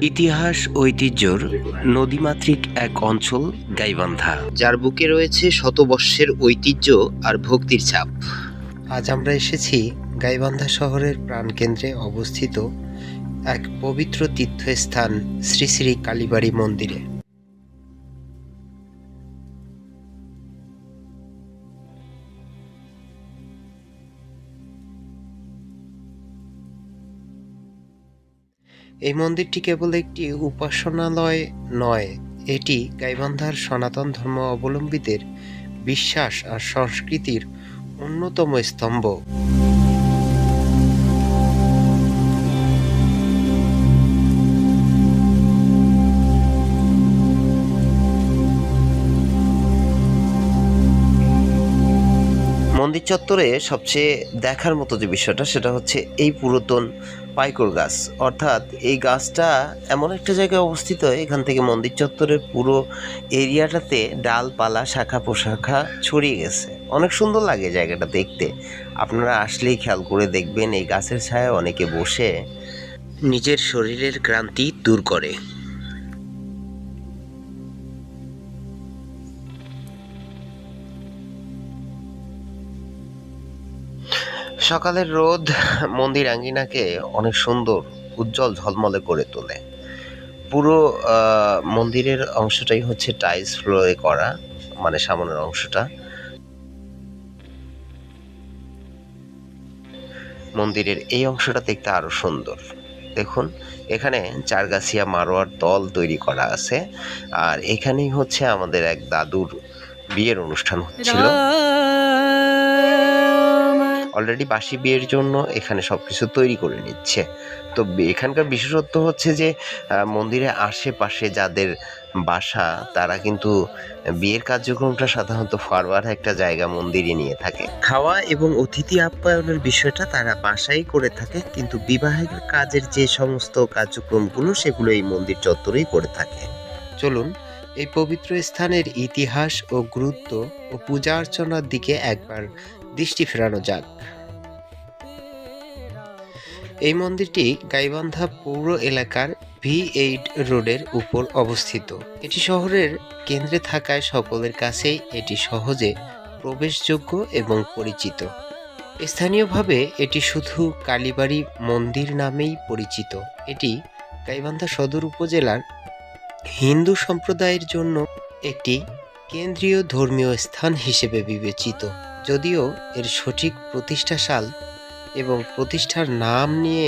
ইতিহাস ঐতিহ্যর নদীমাতৃক এক অঞ্চল গাইবান্ধা, যার বুকে রয়েছে শতবর্ষের ঐতিহ্য আর ভক্তির ছাপ। আজ আমরা এসেছি গাইবান্ধা শহরের প্রাণকেন্দ্রে অবস্থিত এক পবিত্র তীর্থস্থান শ্রী শ্রী কালীবাড়ি মন্দিরে। এই মন্দিরটি কেবল একটি উপাসনালয় নয়, এটি গাইবান্ধার সনাতন ধর্ম অবলম্বীদের বিশ্বাস আর সংস্কৃতির অন্যতম স্তম্ভ। মন্দির চত্বরে সবচেয়ে দেখার মতো যে বিষয়টা সেটা হচ্ছে এই পুরাতন পাইকর গাছ। অর্থাৎ এই গাছটা এমন একটা জায়গায় অবস্থিত, এখান থেকে মন্দির চত্বরের পুরো এরিয়াটাতে ডালপালা শাখা প্রশাখা ছড়িয়ে গেছে। অনেক সুন্দর লাগে জায়গাটা দেখতে। আপনারা আসলেই খেয়াল করে দেখবেন, এই গাছের ছায়ায় অনেকে বসে নিজের শরীরের ক্লান্তি দূর করে। সকালের রোদ মন্দির আঙ্গিনাকে অনেক সুন্দর উজ্জ্বল ঝলমলে করে তোলে। পুরো মন্দিরের অংশটাই হচ্ছে টাইলস ফ্লোরে করা, মানে সামনের অংশটা। মন্দিরের এই অংশটা দেখতে আরো সুন্দর। দেখুন, এখানে চারগাছিয়া মারোয়ার দল তৈরি করা আছে, আর এখানেই হচ্ছে আমাদের এক দাদুর বিয়ের অনুষ্ঠান হচ্ছিল। অলরেডি বাসি বিয়ের জন্য এখানে সবকিছু তৈরি করে নিচ্ছে। তো এখানকার বিশেষত্ব হচ্ছে যে মন্দিরের আশেপাশে যাদের বাসা তারা কিন্তু বিয়ের কার্যক্রমটা সাধারণত ফরওয়ার্ড একটা জায়গা মন্দিরে নিয়ে থাকে। খাওয়া এবং অতিথি আপ্যায়নের বিষয়টা তারা বাসায় করে থাকে, কিন্তু বিবাহের কাজের যে সমস্ত কার্যক্রমগুলো সেগুলো এই মন্দির চত্বরেই করে থাকে। চলুন এই পবিত্র স্থানের ইতিহাস ও গুরুত্ব ও পূজা অর্চনার দিকে একবার দৃষ্টি ফেরানো যাক। এই মন্দিরটি গাইবান্ধা পৌর এলাকার V8 রোডের উপর অবস্থিত। এটি শহরের কেন্দ্রে থাকায় সকলের কাছেই এটি সহজে প্রবেশযোগ্য এবং পরিচিত। স্থানীয়ভাবে এটি শুধু কালীবাড়ি মন্দির নামেই পরিচিত। এটি গাইবান্ধা সদর উপজেলার হিন্দু সম্প্রদায়ের জন্য একটি কেন্দ্রীয় ধর্মীয় স্থান হিসেবে বিবেচিত, যদিও এর সঠিক প্রতিষ্ঠা সাল এবং প্রতিষ্ঠার নাম নিয়ে